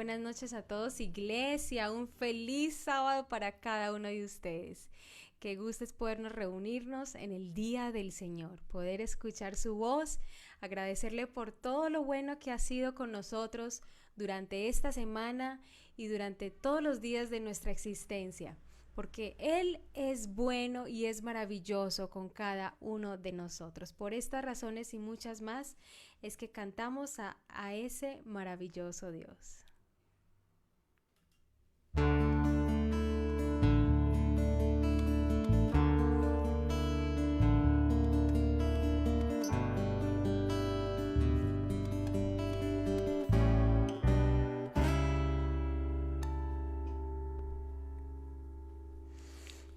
buenas noches a todos, iglesia. Un feliz sábado para cada uno de ustedes. Qué gusto es podernos reunirnos en el día del Señor, poder escuchar su voz, agradecerle por todo lo bueno que ha sido con nosotros durante esta semana y durante todos los días de nuestra existencia, porque Él es bueno y es maravilloso con cada uno de nosotros. Por estas razones y muchas más es que cantamos a ese maravilloso Dios.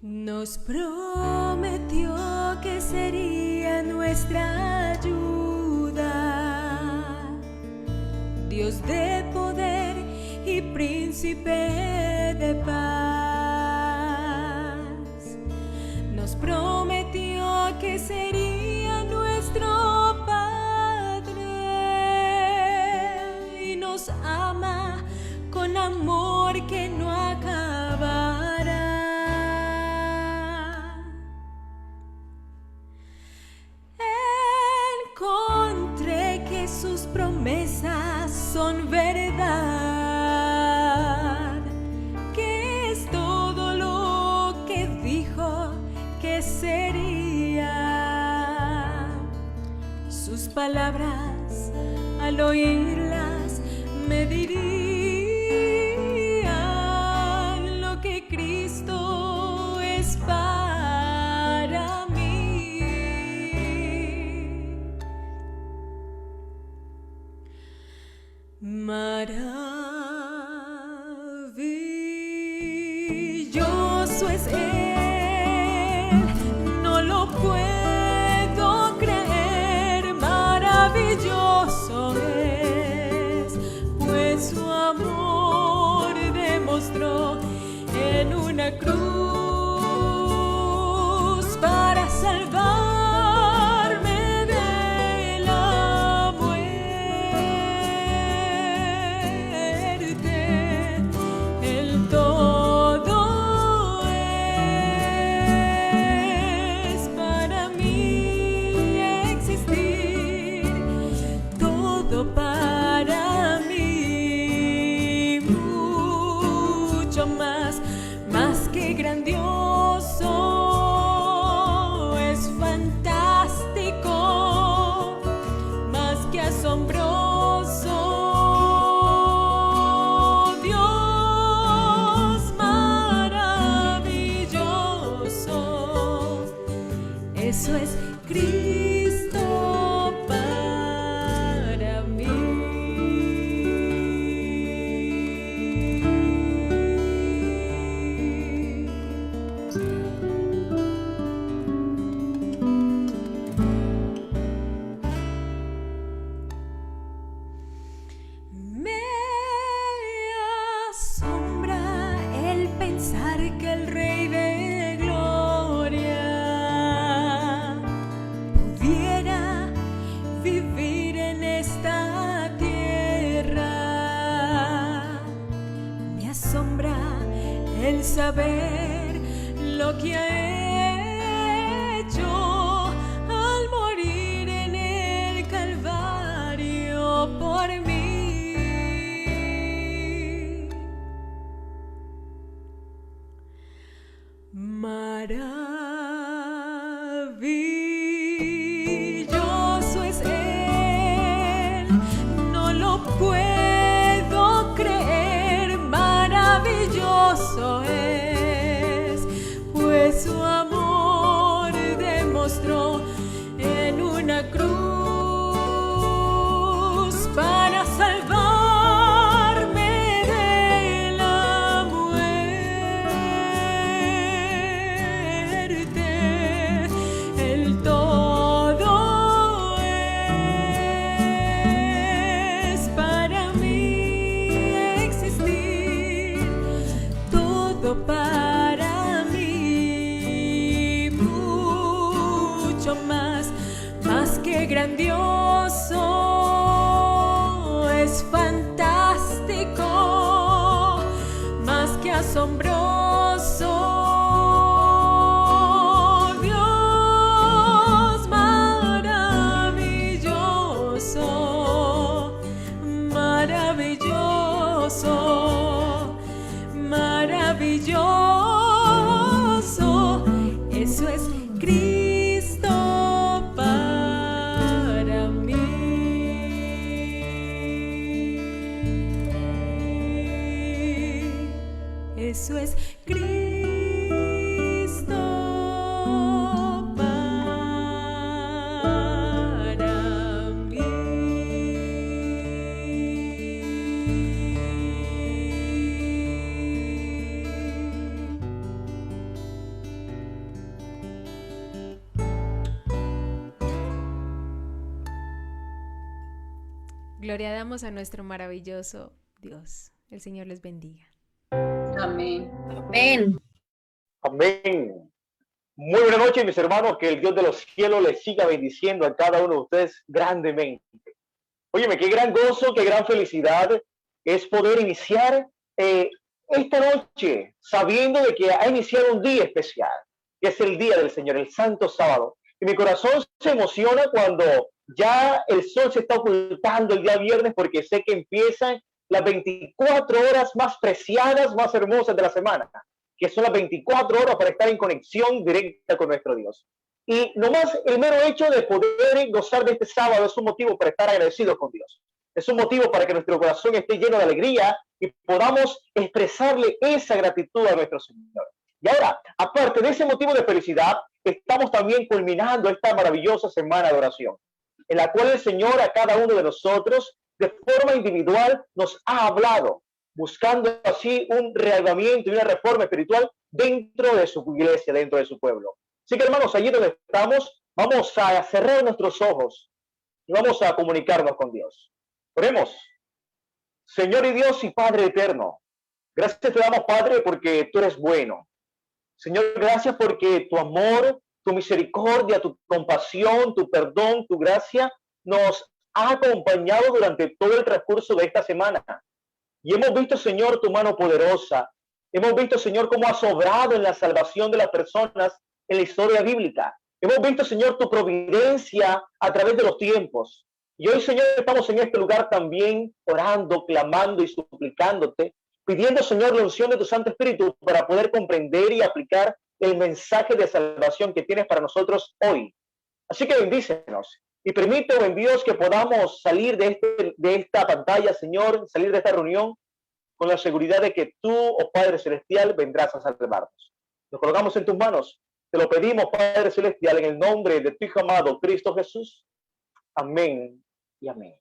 Nos prometió que sería nuestra ayuda, Dios de poder y príncipe de paz. Nos prometió que sería nuestro Padre y nos ama con amor que no acabará. Sus promesas son verdad, que es todo lo que dijo que sería. Sus palabras, al oírlas, me dirían lo que Cristo es para mí. Maravilloso es Él, no lo puedo creer. Maravilloso es, pues su amor demostró en una cruz para salvar. Más que grandioso, es fantástico, más que asombroso, Dios maravilloso. Eso es Cristo para mí. Que el Rey de Gloria pudiera vivir en esta tierra. Me asombra el saber lo que ha hecho al morir en el Calvario por mí. Maravilloso es Él, no lo puedo creer. Maravilloso es, pues su amor demostró en una cruz para salvar. Para mí, mucho más que grandioso, es fantástico. Gloria damos a nuestro maravilloso Dios. El Señor les bendiga. Amén. Amén. Amén. Muy buenas noches, mis hermanos. Que el Dios de los cielos les siga bendiciendo a cada uno de ustedes grandemente. Óyeme, qué gran gozo, qué gran felicidad es poder iniciar esta noche sabiendo de que ha iniciado un día especial, que es el día del Señor, el Santo Sábado. Y mi corazón se emociona cuando ya el sol se está ocultando el día viernes, porque sé que empiezan las 24 horas más preciadas, más hermosas de la semana, que son las 24 horas para estar en conexión directa con nuestro Dios. Y nomás el mero hecho de poder gozar de este sábado es un motivo para estar agradecidos con Dios. Es un motivo para que nuestro corazón esté lleno de alegría y podamos expresarle esa gratitud a nuestro Señor. Y ahora, aparte de ese motivo de felicidad, estamos también culminando esta maravillosa semana de oración, en la cual el Señor a cada uno de nosotros, de forma individual, nos ha hablado, buscando así un reavivamiento y una reforma espiritual dentro de su iglesia, dentro de su pueblo. Así que, hermanos, allí donde estamos, vamos a cerrar nuestros ojos y vamos a comunicarnos con Dios. Oremos. Señor y Dios y Padre eterno, gracias te damos, Padre, porque tú eres bueno. Señor, gracias porque tu amor, tu misericordia, tu compasión, tu perdón, tu gracia nos ha acompañado durante todo el transcurso de esta semana. Y hemos visto, Señor, tu mano poderosa. Hemos visto, Señor, cómo has obrado en la salvación de las personas en la historia bíblica. Hemos visto, Señor, tu providencia a través de los tiempos. Y hoy, Señor, estamos en este lugar también orando, clamando y suplicándote, pidiendo, Señor, la unción de tu Santo Espíritu para poder comprender y aplicar el mensaje de salvación que tienes para nosotros hoy. Así que bendícenos y permite, buen Dios, que podamos salir de esta pantalla, Señor, salir de esta reunión con la seguridad de que tú, oh Padre Celestial, vendrás a salvarnos. Nos colocamos en tus manos. Te lo pedimos, Padre Celestial, en el nombre de tu Hijo amado, Cristo Jesús. Amén y amén.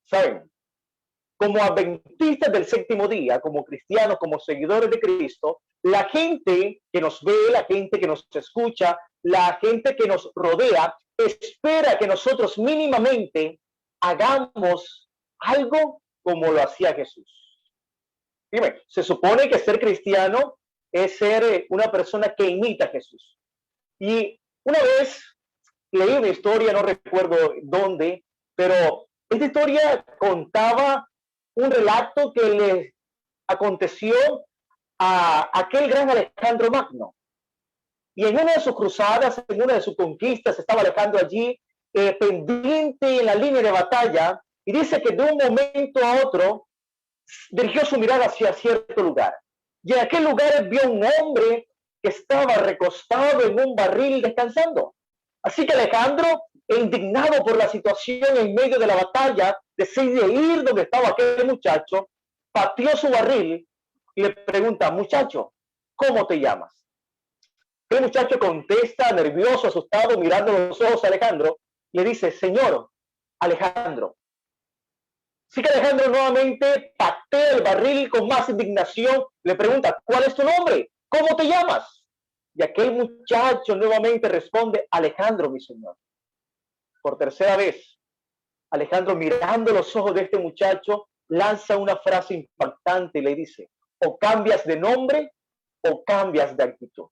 ¿Saben? Como adventistas del séptimo día, como cristianos, como seguidores de Cristo, la gente que nos ve, la gente que nos escucha, la gente que nos rodea, espera que nosotros mínimamente hagamos algo como lo hacía Jesús. Dime, se supone que ser cristiano es ser una persona que imita a Jesús. Y una vez leí una historia, no recuerdo dónde, pero esta historia contaba un relato que le aconteció a aquel gran Alejandro Magno. Y en una de sus cruzadas, en una de sus conquistas, estaba Alejandro allí, pendiente en la línea de batalla, y dice que de un momento a otro dirigió su mirada hacia cierto lugar. Y en aquel lugar vio un hombre que estaba recostado en un barril descansando. Así que Alejandro, indignado por la situación en medio de la batalla, decide ir donde estaba aquel muchacho, pateó su barril y le pregunta: muchacho, ¿cómo te llamas? El muchacho contesta, nervioso, asustado, mirando los ojos a Alejandro, le dice: señor Alejandro. Así que Alejandro nuevamente patea el barril con más indignación, le pregunta: ¿cuál es tu nombre? ¿Cómo te llamas? Y aquel muchacho nuevamente responde: Alejandro, mi señor. Por tercera vez, Alejandro, mirando los ojos de este muchacho, lanza una frase impactante y le dice: o cambias de nombre o cambias de actitud.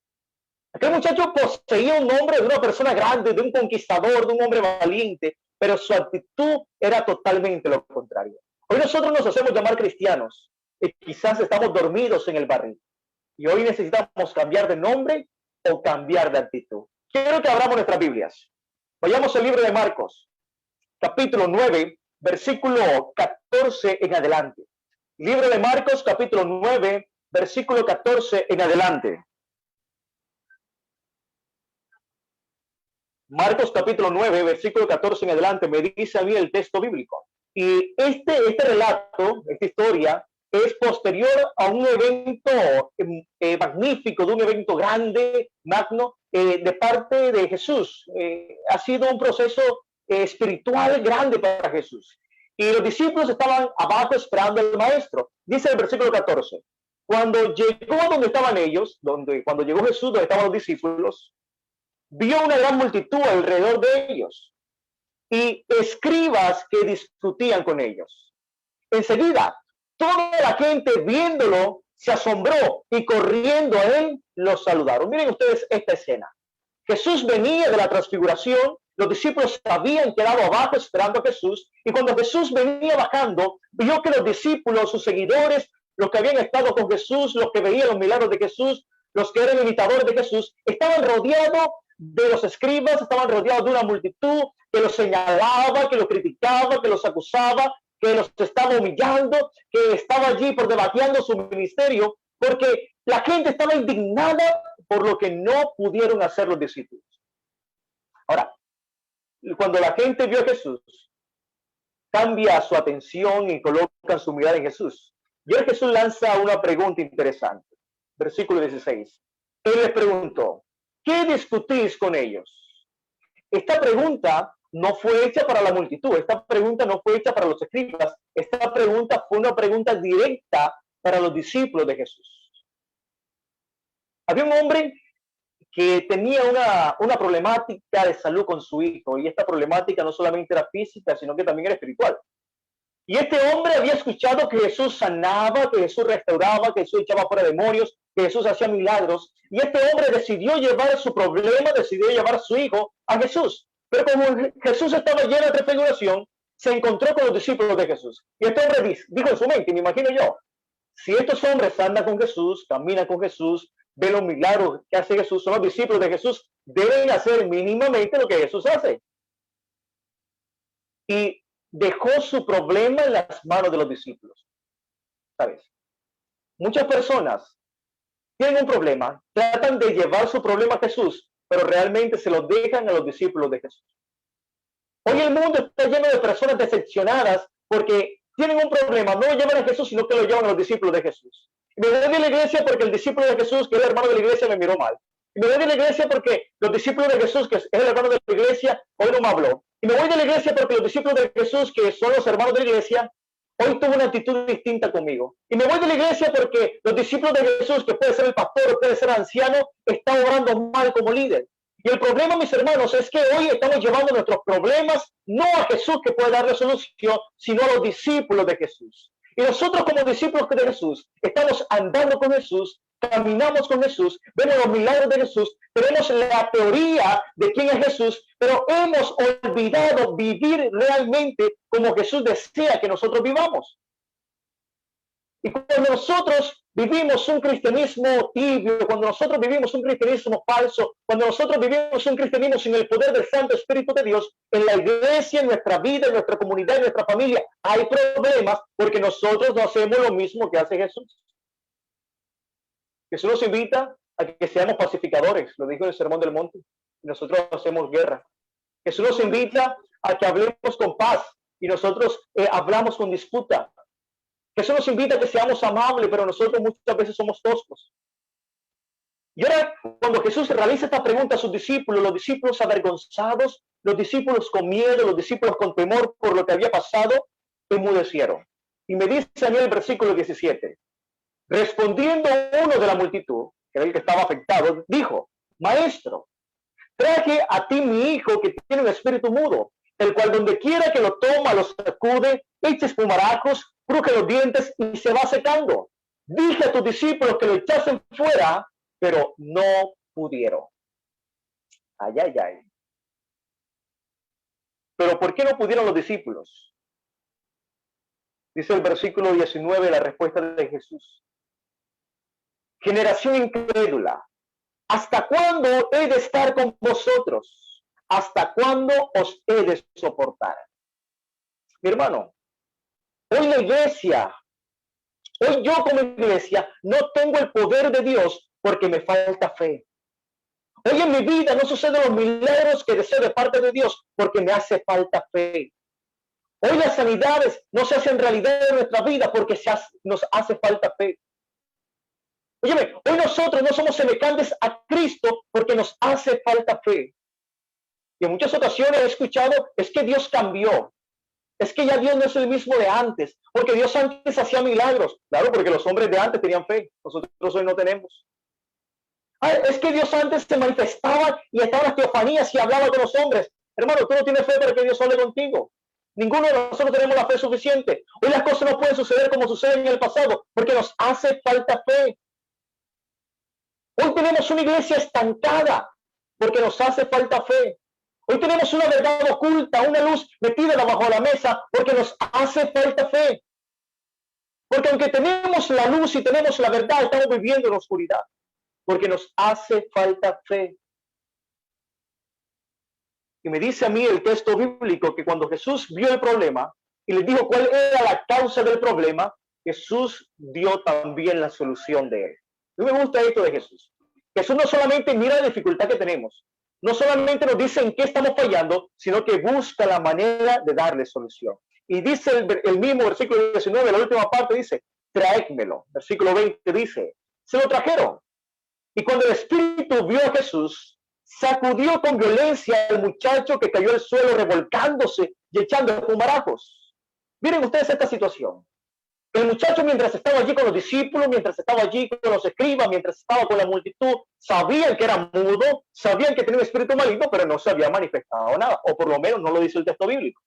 Aquel muchacho poseía un nombre de una persona grande, de un conquistador, de un hombre valiente, pero su actitud era totalmente lo contrario. Hoy nosotros nos hacemos llamar cristianos y quizás estamos dormidos en el barril. Y hoy necesitamos cambiar de nombre o cambiar de actitud. Quiero que abramos nuestras Biblias. Vayamos al libro de Marcos, capítulo 9, versículo 14 en adelante. Libro de Marcos, capítulo 9, versículo 14 en adelante. Marcos capítulo 9, versículo 14 en adelante, me dice a mí el texto bíblico. Y este relato, esta historia, es posterior a un evento magnífico, de un evento grande, magno, de parte de Jesús. Ha sido un proceso espiritual grande para Jesús. Y los discípulos estaban abajo esperando al maestro. Dice el versículo 14, cuando llegó a donde estaban ellos, cuando llegó Jesús, donde estaban los discípulos, vio una gran multitud alrededor de ellos y escribas que discutían con ellos. Enseguida, toda la gente viéndolo se asombró y corriendo a él lo saludaron. Miren ustedes esta escena. Jesús venía de la transfiguración, los discípulos habían quedado abajo esperando a Jesús, y cuando Jesús venía bajando, vio que los discípulos, sus seguidores, los que habían estado con Jesús, los que veían los milagros de Jesús, los que eran imitadores de Jesús, estaban rodeados de los escribas, estaban rodeados de una multitud que los señalaba, que los criticaba, que los acusaba, que los estaba humillando, que estaba allí por debateando su ministerio, porque la gente estaba indignada por lo que no pudieron hacer los discípulos. Ahora, cuando la gente vio a Jesús, cambia su atención y colocan su mirada en Jesús. Y ahora Jesús lanza una pregunta interesante. Versículo 16. Él les preguntó, ¿qué discutís con ellos? Esta pregunta no fue hecha para la multitud, esta pregunta no fue hecha para los escribas, esta pregunta fue una pregunta directa para los discípulos de Jesús. Había un hombre que tenía una problemática de salud con su hijo, y esta problemática no solamente era física, sino que también era espiritual. Y este hombre había escuchado que Jesús sanaba, que Jesús restauraba, que Jesús echaba fuera demonios, que Jesús hacía milagros. Y este hombre decidió llevar su problema, decidió llevar a su hijo a Jesús. Pero como Jesús estaba lleno de transfiguración, se encontró con los discípulos de Jesús. Y este hombre dijo en su mente, me imagino yo, si estos hombres andan con Jesús, caminan con Jesús, ven los milagros que hace Jesús, son los discípulos de Jesús, deben hacer mínimamente lo que Jesús hace. Y dejó su problema en las manos de los discípulos. ¿Sabes? Muchas personas tienen un problema, tratan de llevar su problema a Jesús, pero realmente se lo dejan a los discípulos de Jesús. Hoy el mundo está lleno de personas decepcionadas porque tienen un problema, no lo llevan a Jesús, sino que lo llevan a los discípulos de Jesús. Y me voy de la iglesia porque el discípulo de Jesús, que es el hermano de la iglesia, me miró mal. Y me voy de la iglesia porque los discípulos de Jesús, que es el hermano de la iglesia, hoy no me habló. Y me voy de la iglesia porque los discípulos de Jesús, que son los hermanos de la iglesia, hoy tuvo una actitud distinta conmigo. Y me voy de la iglesia porque los discípulos de Jesús, que puede ser el pastor o puede ser anciano, está obrando mal como líder. Y el problema, mis hermanos, es que hoy estamos llevando nuestros problemas no a Jesús, que puede darle solución, sino a los discípulos de Jesús. Y nosotros como discípulos de Jesús estamos andando con Jesús, caminamos con Jesús, vemos los milagros de Jesús, tenemos la teoría de quién es Jesús, pero hemos olvidado vivir realmente como Jesús desea que nosotros vivamos. Y cuando nosotros vivimos un cristianismo tibio, cuando nosotros vivimos un cristianismo falso, cuando nosotros vivimos un cristianismo sin el poder del Santo Espíritu de Dios, en la iglesia, en nuestra vida, en nuestra comunidad, en nuestra familia, hay problemas porque nosotros no hacemos lo mismo que hace Jesús. Jesús nos invita a que seamos pacificadores, lo dijo en el Sermón del Monte, y nosotros hacemos guerra. Jesús nos invita a que hablemos con paz y nosotros hablamos con disputa. Jesús nos invita a que seamos amables, pero nosotros muchas veces somos toscos. Y ahora, cuando Jesús realiza esta pregunta a sus discípulos, los discípulos avergonzados, los discípulos con miedo, los discípulos con temor por lo que había pasado, enmudecieron. Y me dice a mí el versículo 17, respondiendo uno de la multitud, que era el que estaba afectado, dijo, Maestro, traje a ti mi hijo que tiene un espíritu mudo, el cual donde quiera que lo toma, lo sacude, echa espumarajos, cruje los dientes y se va secando. Dije a tus discípulos que lo echasen fuera, pero no pudieron. Ay, ay, ay. Pero ¿por qué no pudieron los discípulos? Dice el versículo 19, la respuesta de Jesús. Generación incrédula, ¿hasta cuándo he de estar con vosotros? ¿Hasta cuándo os he de soportar? Mi hermano, hoy la iglesia, hoy yo como iglesia, no tengo el poder de Dios porque me falta fe. Hoy en mi vida no suceden los milagros que deseo de parte de Dios porque me hace falta fe. Hoy las sanidades no se hacen realidad en nuestra vida porque nos hace falta fe. Óyeme, hoy nosotros no somos semejantes a Cristo porque nos hace falta fe. Y en muchas ocasiones he escuchado, es que Dios cambió. Es que ya Dios no es el mismo de antes, porque Dios antes hacía milagros. Claro, porque los hombres de antes tenían fe, nosotros hoy no tenemos. Es que Dios antes se manifestaba y estaba en las teofanías y hablaba con los hombres. Hermano, tú no tienes fe para que Dios hable contigo. Ninguno de nosotros tenemos la fe suficiente. Hoy las cosas no pueden suceder como suceden en el pasado, porque nos hace falta fe. Hoy tenemos una iglesia estancada, porque nos hace falta fe. Hoy tenemos una verdad oculta, una luz metida bajo la mesa, porque nos hace falta fe. Porque aunque tenemos la luz y tenemos la verdad, estamos viviendo en la oscuridad, porque nos hace falta fe. Y me dice a mí el texto bíblico que cuando Jesús vio el problema y les dijo cuál era la causa del problema, Jesús dio también la solución de él. A mí me gusta esto de Jesús. Jesús no solamente mira la dificultad que tenemos, no solamente nos dice en qué estamos fallando, sino que busca la manera de darle solución. Y dice el mismo versículo 19, la última parte dice, traédmelo. Versículo 20 dice, se lo trajeron. Y cuando el Espíritu vio a Jesús, sacudió con violencia al muchacho que cayó al suelo revolcándose y echando espumarajos. Miren ustedes esta situación. El muchacho, mientras estaba allí con los discípulos, mientras estaba allí con los escribas, mientras estaba con la multitud, sabían que era mudo, sabían que tenía un espíritu maligno, pero no se había manifestado nada, o por lo menos no lo dice el texto bíblico.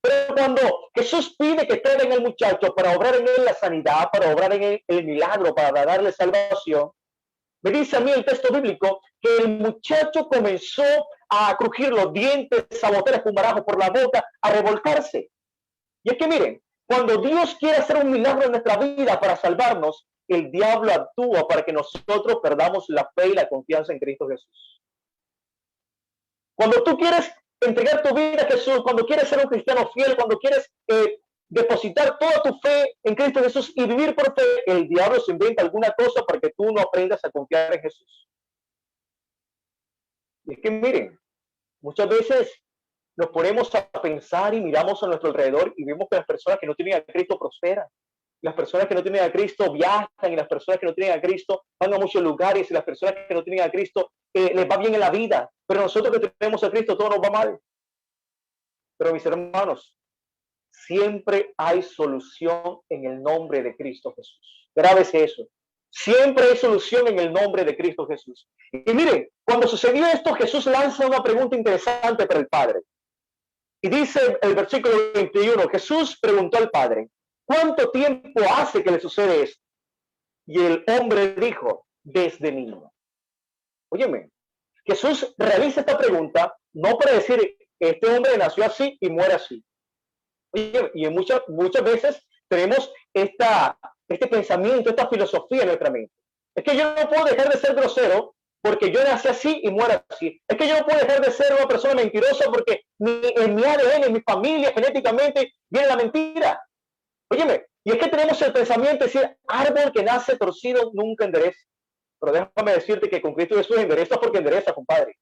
Pero cuando Jesús pide que traigan al muchacho para obrar en él la sanidad, para obrar en él el milagro, para darle salvación, me dice a mí el texto bíblico que el muchacho comenzó a crujir los dientes, a botar espumarajos por la boca, a revolcarse. Y es que miren, cuando Dios quiere hacer un milagro en nuestra vida para salvarnos, el diablo actúa para que nosotros perdamos la fe y la confianza en Cristo Jesús. Cuando tú quieres entregar tu vida a Jesús, cuando quieres ser un cristiano fiel, cuando quieres depositar toda tu fe en Cristo Jesús y vivir por fe, el diablo se inventa alguna cosa para que tú no aprendas a confiar en Jesús. Y es que miren, muchas veces nos ponemos a pensar y miramos a nuestro alrededor y vemos que las personas que no tienen a Cristo prosperan. Las personas que no tienen a Cristo viajan, y las personas que no tienen a Cristo van a muchos lugares, y las personas que no tienen a Cristo les va bien en la vida. Pero nosotros que tenemos a Cristo todo nos va mal. Pero mis hermanos, siempre hay solución en el nombre de Cristo Jesús. Grábese eso. Siempre hay solución en el nombre de Cristo Jesús. Y miren, cuando sucedió esto, Jesús lanza una pregunta interesante para el Padre. Y dice el versículo 21, Jesús preguntó al Padre, ¿cuánto tiempo hace que le sucede esto? Y el hombre dijo, desde niño. Óyeme, Jesús realiza esta pregunta no para decir, este hombre nació así y muere así. Oye, y muchas veces tenemos este pensamiento, esta filosofía en nuestra mente. Es que yo no puedo dejar de ser grosero porque yo nací así y muero así. Es que yo no puedo dejar de ser una persona mentirosa porque en mi ADN, en mi familia, genéticamente, viene la mentira. Óyeme, y es que tenemos el pensamiento de decir, árbol que nace torcido nunca endereza. Pero déjame decirte que con Cristo Jesús endereza porque endereza, compadre.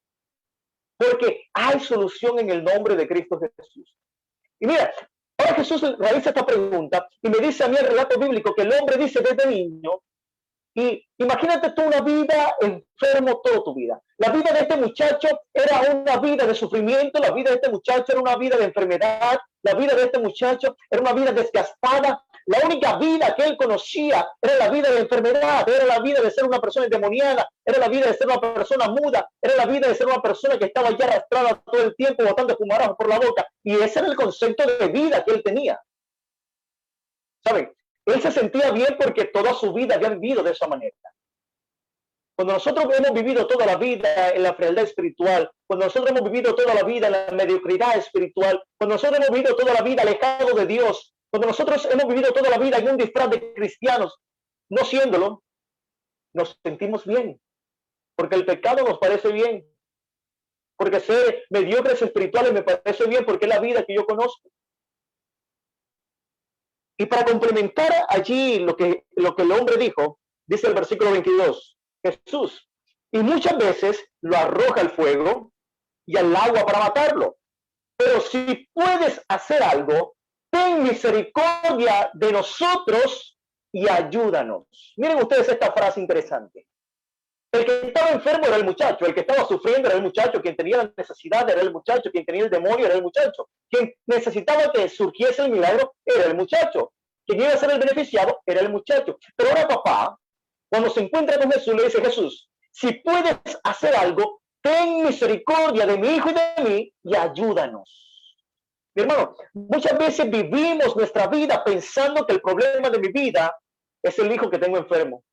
Porque hay solución en el nombre de Cristo Jesús. Y mira, ahora Jesús realiza esta pregunta y me dice a mí el relato bíblico que el hombre dice desde niño, y imagínate tú una vida enfermo toda tu vida. La vida de este muchacho era una vida de sufrimiento, la vida de este muchacho era una vida de enfermedad, la vida de este muchacho era una vida desgastada. La única vida que él conocía era la vida de enfermedad, era la vida de ser una persona endemoniada, era la vida de ser una persona muda, era la vida de ser una persona que estaba ya arrastrada todo el tiempo botando espumarajos por la boca. Y ese era el concepto de vida que él tenía. ¿Saben? Él se sentía bien porque toda su vida había vivido de esa manera. Cuando nosotros hemos vivido toda la vida en la frialdad espiritual, cuando nosotros hemos vivido toda la vida en la mediocridad espiritual, cuando nosotros hemos vivido toda la vida alejado de Dios, cuando nosotros hemos vivido toda la vida en un disfraz de cristianos, no siéndolo, nos sentimos bien, porque el pecado nos parece bien, porque ser mediocres espirituales me parece bien, porque es la vida que yo conozco. Y para complementar allí lo que el hombre dijo, dice el versículo 22, Jesús, y muchas veces lo arroja al fuego y al agua para matarlo. Pero si puedes hacer algo, ten misericordia de nosotros y ayúdanos. Miren ustedes esta frase interesante. El que estaba enfermo era el muchacho, el que estaba sufriendo era el muchacho, quien tenía la necesidad era el muchacho, quien tenía el demonio era el muchacho, quien necesitaba que surgiese el milagro era el muchacho, quien iba a ser el beneficiado era el muchacho. Pero ahora papá, cuando se encuentra con Jesús, le dice, Jesús, si puedes hacer algo, ten misericordia de mi hijo y de mí y ayúdanos. Mi hermano, muchas veces vivimos nuestra vida pensando que el problema de mi vida es el hijo que tengo enfermo.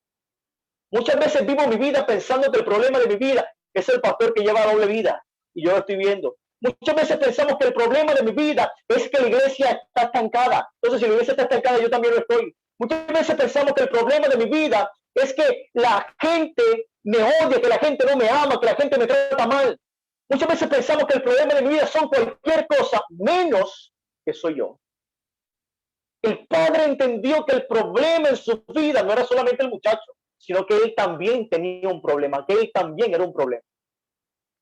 Muchas veces vivo mi vida pensando que el problema de mi vida es el pastor que lleva doble vida y yo lo estoy viendo. Muchas veces pensamos que el problema de mi vida es que la iglesia está estancada. Entonces, si la iglesia está estancada, yo también lo estoy. Muchas veces pensamos que el problema de mi vida es que la gente me odia, que la gente no me ama, que la gente me trata mal. Muchas veces pensamos que el problema de mi vida son cualquier cosa menos que soy yo. El padre entendió que el problema en su vida no era solamente el muchacho, sino que él también tenía un problema, que él también era un problema.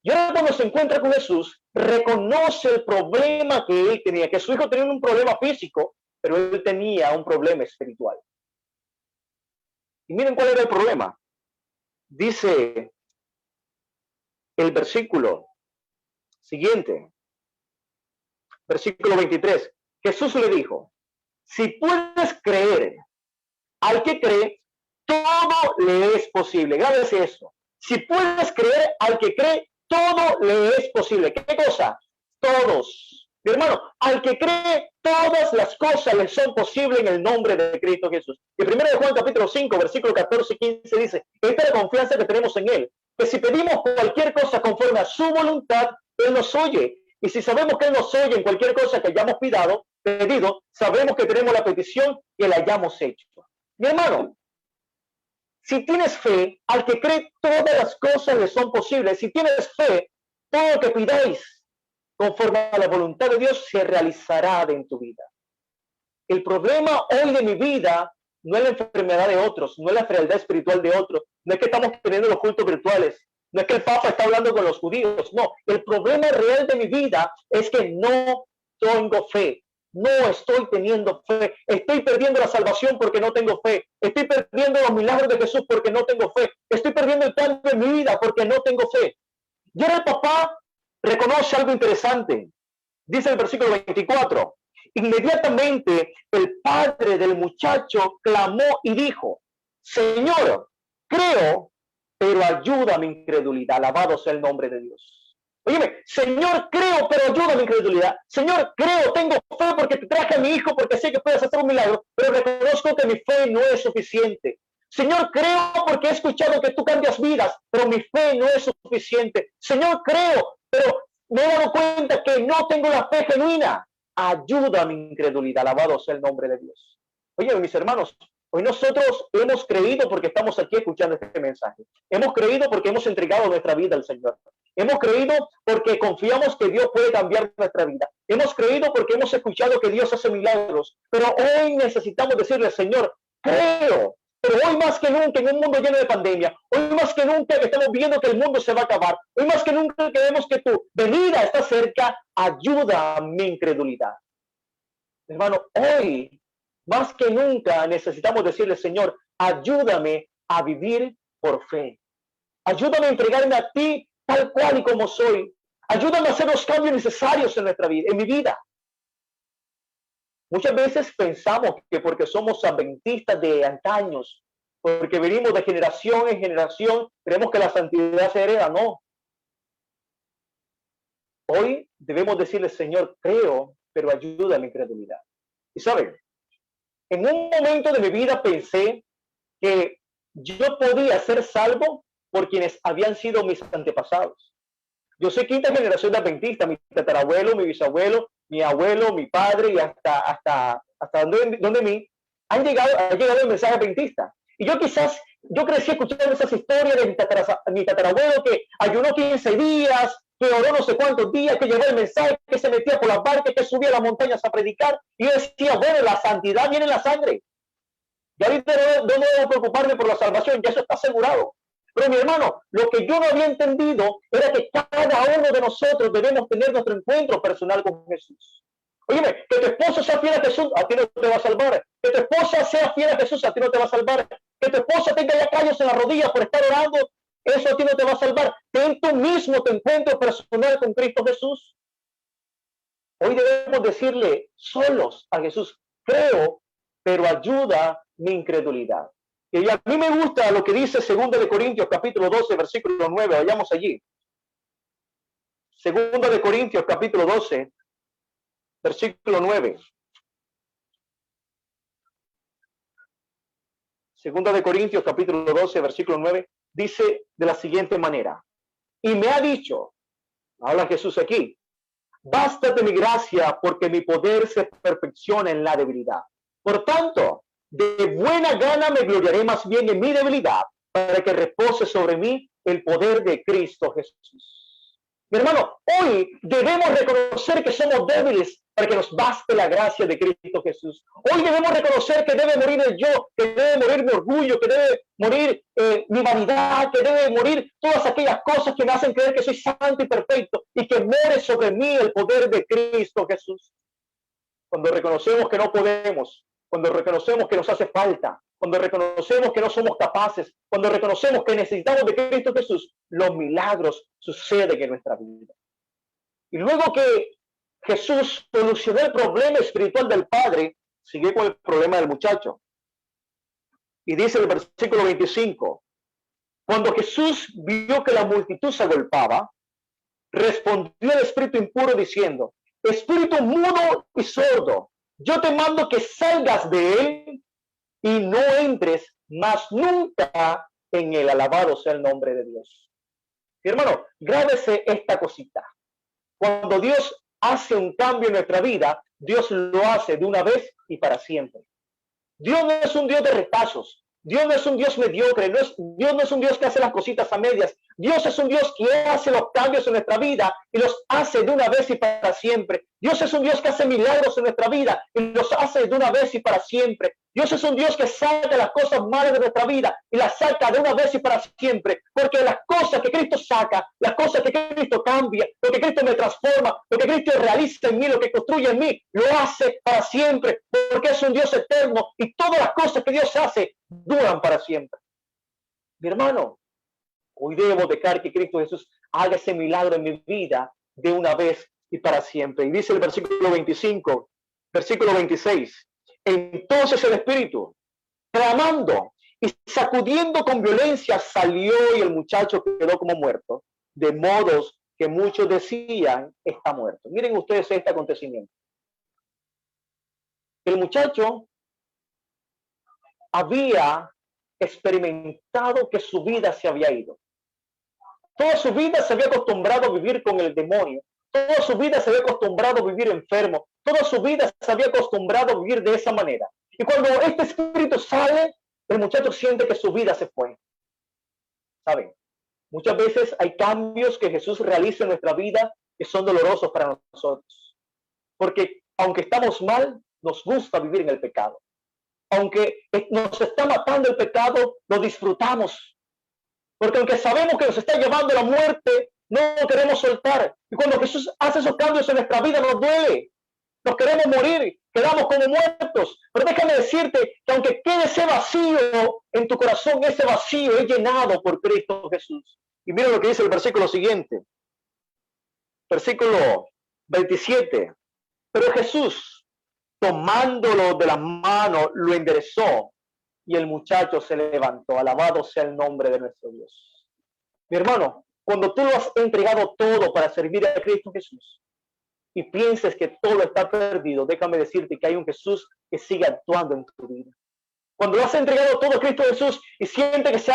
Y ahora cuando se encuentra con Jesús, reconoce el problema que él tenía, que su hijo tenía un problema físico, pero él tenía un problema espiritual. Y miren cuál era el problema. Dice el versículo siguiente, versículo 23, Jesús le dijo, si puedes creer, al que cree, todo le es posible. Grábese eso. Si puedes creer, al que cree, todo le es posible. ¿Qué cosa? Todos. Mi hermano, al que cree, todas las cosas le son posibles en el nombre de Cristo Jesús. Y 1 Juan capítulo 5, versículo 14 y 15 dice, esta es la confianza que tenemos en Él, que si pedimos cualquier cosa conforme a su voluntad, Él nos oye. Y si sabemos que Él nos oye en cualquier cosa que hayamos pedido, sabemos que tenemos la petición que la hayamos hecho. Mi hermano, si tienes fe, al que cree, todas las cosas le son posibles. Si tienes fe, todo lo que pidáis conforme a la voluntad de Dios se realizará en tu vida. El problema hoy de mi vida no es la enfermedad de otros, no es la frialdad espiritual de otros, no es que estamos teniendo los cultos virtuales, no es que el Papa está hablando con los judíos, no. El problema real de mi vida es que no tengo fe. No estoy teniendo fe. Estoy perdiendo la salvación porque no tengo fe. Estoy perdiendo los milagros de Jesús porque no tengo fe. Estoy perdiendo el cambio en mi vida porque no tengo fe. Y ahora el papá reconoce algo interesante. Dice el versículo 24. Inmediatamente el padre del muchacho clamó y dijo, Señor, creo, pero ayuda a mi incredulidad. Alabado sea el nombre de Dios. Óyeme, Señor, creo, pero ayuda a mi incredulidad. Señor, creo, tengo fe porque te traje a mi hijo, porque sé que puedes hacer un milagro, pero reconozco que mi fe no es suficiente. Señor, creo porque he escuchado que tú cambias vidas, pero mi fe no es suficiente. Señor, creo, pero me he dado cuenta que no tengo la fe genuina. Ayuda a mi incredulidad. Alabado sea el nombre de Dios. Oye, mis hermanos, hoy nosotros hemos creído porque estamos aquí escuchando este mensaje. Hemos creído porque hemos entregado nuestra vida al Señor. Hemos creído porque confiamos que Dios puede cambiar nuestra vida. Hemos creído porque hemos escuchado que Dios hace milagros. Pero hoy necesitamos decirle, Señor, creo. Pero hoy más que nunca en un mundo lleno de pandemia, hoy más que nunca que estamos viendo que el mundo se va a acabar, hoy más que nunca que vemos que tu venida está cerca, ayuda a mi incredulidad. Hermano, hoy más que nunca necesitamos decirle, Señor, ayúdame a vivir por fe. Ayúdame a entregarme a ti tal cual y como soy. Ayúdame a hacer los cambios necesarios en nuestra vida, en mi vida. Muchas veces pensamos que porque somos adventistas de antaños, porque venimos de generación en generación, creemos que la santidad se hereda. No. Hoy debemos decirle, Señor, creo, pero ayuda a mi incredulidad. Y saben, en un momento de mi vida pensé que yo podía ser salvo por quienes habían sido mis antepasados. Yo soy quinta generación de adventista, mi tatarabuelo, mi bisabuelo, mi abuelo, mi padre y hasta donde mí ha llegado el mensaje adventista. Y yo crecí escuchando esas historias de mi tatarabuelo que ayunó 15 días, que oró no sé cuántos días, que llevó el mensaje, que se metía por las barcas, que subía a las montañas a predicar. Y yo decía, bueno, la santidad viene en la sangre. Y ahorita no debo preocuparme por la salvación, ya eso está asegurado. Pero mi hermano, lo que yo no había entendido era que cada uno de nosotros debemos tener nuestro encuentro personal con Jesús. Óyeme, que tu esposo sea fiel a Jesús, a ti no te va a salvar. Que tu esposa sea fiel a Jesús, a ti no te va a salvar. Que tu esposa tenga ya callos en las rodillas por estar orando, eso a ti no te va a salvar. Ten tú mismo tu encuentro personal con Cristo Jesús. Hoy debemos decirle solos a Jesús, creo, pero ayuda mi incredulidad. Y a mí me gusta lo que dice 2 de Corintios capítulo 12, versículo 9. Vayamos allí. Segunda de Corintios, capítulo 12, versículo 9. Segunda de Corintios, capítulo 12, versículo 9, dice de la siguiente manera: y me ha dicho, habla Jesús aquí, bástate mi gracia, porque mi poder se perfecciona en la debilidad. Por tanto, de buena gana me gloriaré más bien en mi debilidad, para que repose sobre mí el poder de Cristo Jesús. Mi hermano, hoy debemos reconocer que somos débiles para que nos baste la gracia de Cristo Jesús. Hoy debemos reconocer que debe morir el yo, que debe morir mi orgullo, que debe morir mi vanidad, que debe morir todas aquellas cosas que me hacen creer que soy santo y perfecto, y que muere sobre mí el poder de Cristo Jesús. Cuando reconocemos que no podemos, cuando reconocemos que nos hace falta, cuando reconocemos que no somos capaces, cuando reconocemos que necesitamos de Cristo Jesús, los milagros suceden en nuestra vida. Y luego que Jesús solucionó el problema espiritual del padre, sigue con el problema del muchacho. Y dice el versículo 25, cuando Jesús vio que la multitud se agolpaba, respondió el espíritu impuro diciendo, espíritu mudo y sordo, yo te mando que salgas de él y no entres más nunca en él. Alabado sea el nombre de Dios. Mi hermano, grábese esta cosita. Cuando Dios hace un cambio en nuestra vida, Dios lo hace de una vez y para siempre. Dios no es un Dios de retazos. Dios no es un Dios mediocre. Dios no es un Dios que hace las cositas a medias. Dios es un Dios que hace los cambios en nuestra vida y los hace de una vez y para siempre. Dios es un Dios que hace milagros en nuestra vida y los hace de una vez y para siempre. Dios es un Dios que saca las cosas malas de nuestra vida y las saca de una vez y para siempre. Porque las cosas que Cristo saca, las cosas que Cristo cambia, lo que Cristo me transforma, lo que Cristo realiza en mí, lo que construye en mí, lo hace para siempre. Porque es un Dios eterno y todas las cosas que Dios hace duran para siempre. Mi hermano, hoy debo dejar que Cristo Jesús haga ese milagro en mi vida de una vez y para siempre. Y dice el versículo 25, versículo 26. Entonces el espíritu, clamando y sacudiendo con violencia, salió y el muchacho quedó como muerto, de modos que muchos decían está muerto. Miren ustedes este acontecimiento. El muchacho había experimentado que su vida se había ido. Toda su vida se había acostumbrado a vivir con el demonio. Toda su vida se había acostumbrado a vivir enfermo. Toda su vida se había acostumbrado a vivir de esa manera. Y cuando este espíritu sale, el muchacho siente que su vida se fue. ¿Saben? Muchas veces hay cambios que Jesús realiza en nuestra vida que son dolorosos para nosotros. Porque aunque estamos mal, nos gusta vivir en el pecado. Aunque nos está matando el pecado, lo disfrutamos. Porque aunque sabemos que nos está llevando a la muerte, no lo queremos soltar. Y cuando Jesús hace esos cambios en nuestra vida, nos duele. Nos queremos morir, quedamos como muertos. Pero déjame decirte que aunque quede ese vacío en tu corazón, ese vacío es llenado por Cristo Jesús. Y mira lo que dice el versículo siguiente. Versículo 27. Pero Jesús, tomándolo de las manos, lo enderezó y el muchacho se levantó. Alabado sea el nombre de nuestro Dios. Mi hermano, cuando tú lo has entregado todo para servir a Cristo Jesús y pienses que todo está perdido, déjame decirte que hay un Jesús que sigue actuando en tu vida. Cuando lo has entregado todo a Cristo Jesús y sientes que se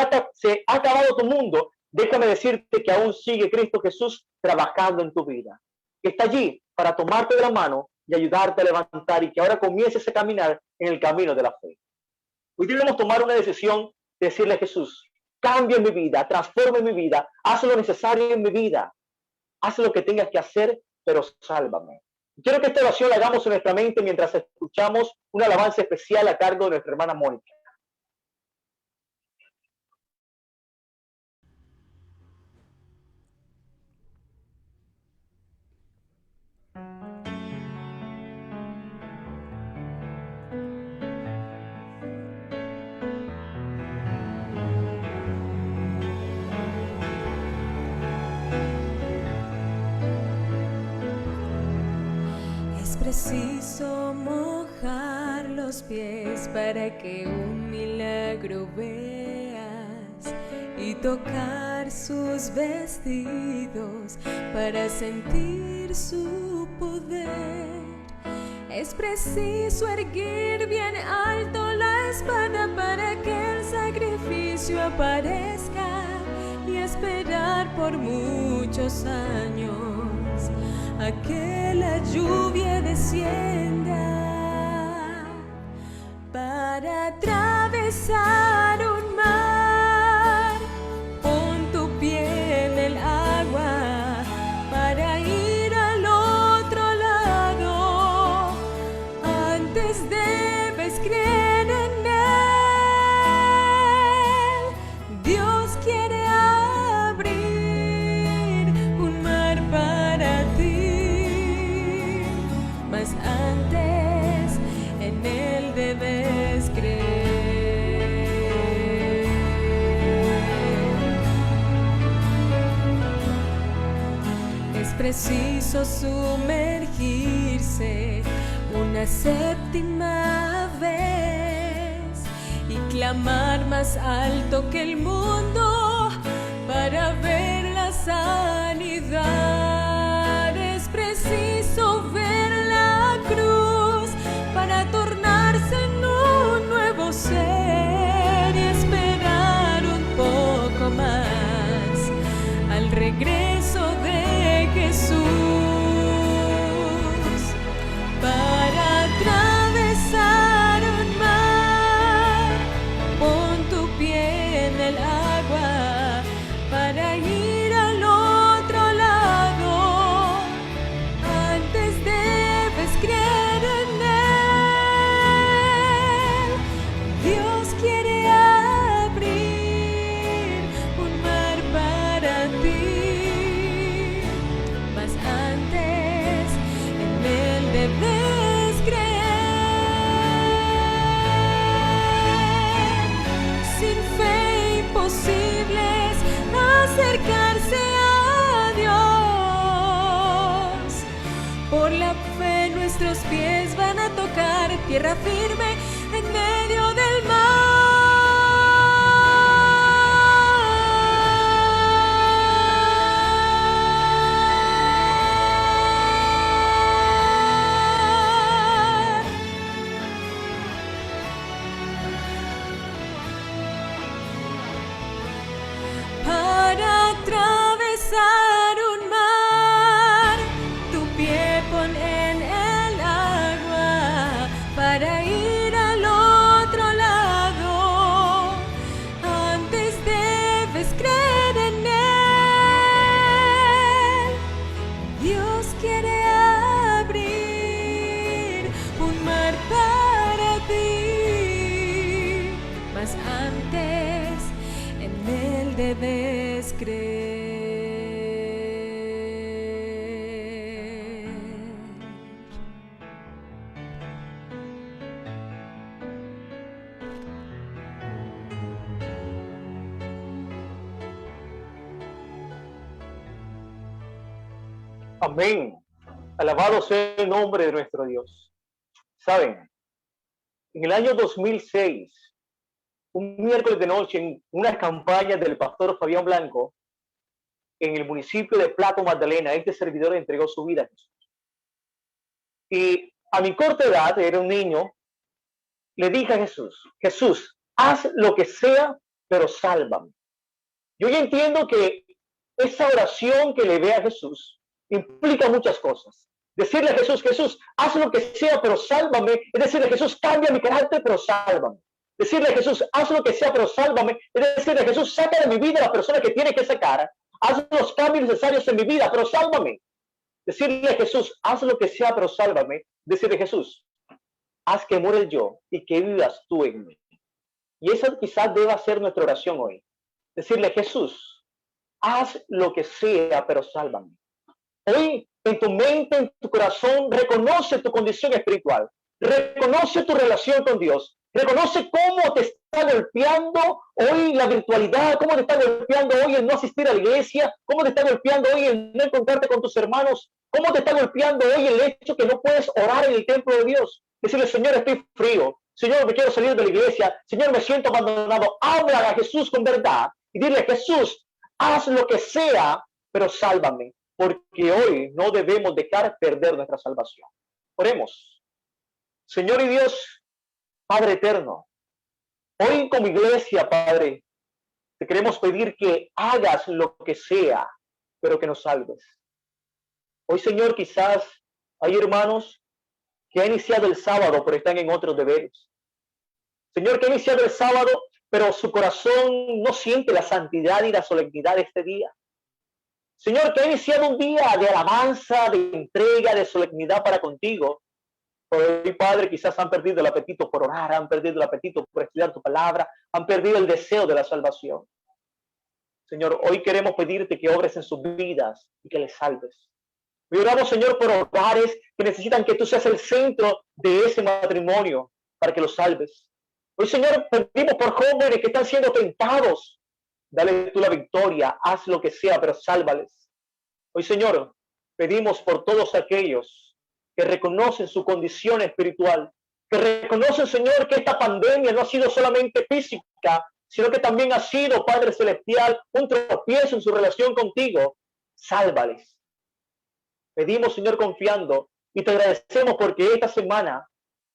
ha acabado tu mundo, déjame decirte que aún sigue Cristo Jesús trabajando en tu vida. Que está allí para tomarte de la mano y ayudarte a levantar y que ahora comiences a caminar en el camino de la fe. Hoy debemos tomar una decisión de decirle a Jesús, cambia mi vida, transforma mi vida, haz lo necesario en mi vida, haz lo que tengas que hacer, pero sálvame. Quiero que esta oración la hagamos en nuestra mente mientras escuchamos una alabanza especial a cargo de nuestra hermana Mónica. Preciso mojar los pies para que un milagro veas y tocar sus vestidos para sentir su poder. Es preciso erguir bien alto la espada para que el sacrificio aparezca y esperar por muchos años a que la lluvia descienda para atravesar un mar. Pon tu pie en el agua para ir al otro lado. Antes debes creer en Él. Dios quiere abrir un mar para ti, mas antes en Él debes creer. Es preciso sumergirse una séptima vez y clamar más alto que el mundo para ver la sanidad. Es preciso ver la cruz para tornarse en un nuevo ser y esperar un poco más al regreso de Jesús. Para atravesar un mar, pon tu pie en el agua para ir al otro lado. Antes debes creer en Él. Dios quiere abrir un mar para ti, mas antes en Él debes creer. Sin fe imposible es acercarse a Dios. Por la fe nuestros pies van a tocar tierra firme en medio del mar. Para atravesar un mar, tu pie pon en el agua para ir al otro lado. Antes debes creer en Él. Dios quiere abrir un mar para ti, mas antes en Él debes creer. Amén. Alabado sea el nombre de nuestro Dios. Saben, en el año 2006, un miércoles de noche, en una campaña del pastor Fabián Blanco, en el municipio de Plato Magdalena, este servidor entregó su vida a Jesús. Y a mi corta edad, era un niño, le dije a Jesús, Jesús, haz lo que sea, pero sálvame. Yo ya entiendo que esa oración que le ve a Jesús implica muchas cosas. Decirle a Jesús, Jesús, haz lo que sea, pero sálvame. Es decirle a Jesús, cambia mi carácter, pero sálvame. Decirle a Jesús, haz lo que sea, pero sálvame. Es decirle a Jesús, saca de mi vida a la persona que tiene que sacar. Haz los cambios necesarios en mi vida, pero sálvame. Decirle a Jesús, haz lo que sea, pero sálvame. Decirle a Jesús, haz que muera el yo y que vivas tú en mí. Y esa quizás deba ser nuestra oración hoy. Decirle a Jesús, haz lo que sea, pero sálvame. Hoy, en tu mente, en tu corazón, reconoce tu condición espiritual. Reconoce tu relación con Dios. Reconoce cómo te está golpeando hoy la virtualidad, cómo te está golpeando hoy el no asistir a la iglesia, cómo te está golpeando hoy el no encontrarte con tus hermanos, cómo te está golpeando hoy el hecho que no puedes orar en el templo de Dios. Decirle, Señor, estoy frío. Señor, me quiero salir de la iglesia. Señor, me siento abandonado. Habla a Jesús con verdad. y dile: Jesús, haz lo que sea, pero sálvame, porque hoy no debemos dejar perder nuestra salvación. Oremos. Señor y Dios, Padre eterno, hoy como iglesia, Padre, te queremos pedir que hagas lo que sea, pero que nos salves. Hoy, Señor, quizás hay hermanos que han iniciado el sábado, pero están en otros deberes. Señor, que ha iniciado el sábado, pero su corazón no siente la santidad y la solemnidad de este día. Señor, que ha iniciado un día de alabanza, de entrega, de solemnidad para contigo. Hoy, Padre, quizás han perdido el apetito por orar, han perdido el apetito por estudiar tu palabra, han perdido el deseo de la salvación. Señor, hoy queremos pedirte que obres en sus vidas y que les salves. Y oramos, Señor, por hogares que necesitan que tú seas el centro de ese matrimonio para que los salves. Hoy, Señor, pedimos por jóvenes que están siendo tentados. Dale tú la victoria, haz lo que sea, pero sálvales. Hoy, Señor, pedimos por todos aquellos que reconocen su condición espiritual, que reconocen, Señor, que esta pandemia no ha sido solamente física, sino que también ha sido, Padre Celestial, un tropiezo en su relación contigo. Sálvales. Pedimos, Señor, confiando, y te agradecemos porque esta semana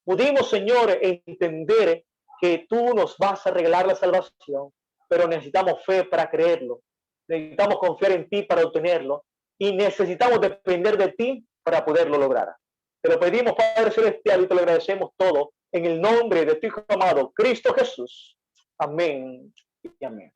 pudimos, Señor, entender que tú nos vas a regalar la salvación, pero necesitamos fe para creerlo, necesitamos confiar en ti para obtenerlo, y necesitamos depender de ti para poderlo lograr. Te lo pedimos, Padre Celestial, y te lo agradecemos todo en el nombre de tu Hijo amado, Cristo Jesús. Amén y amén.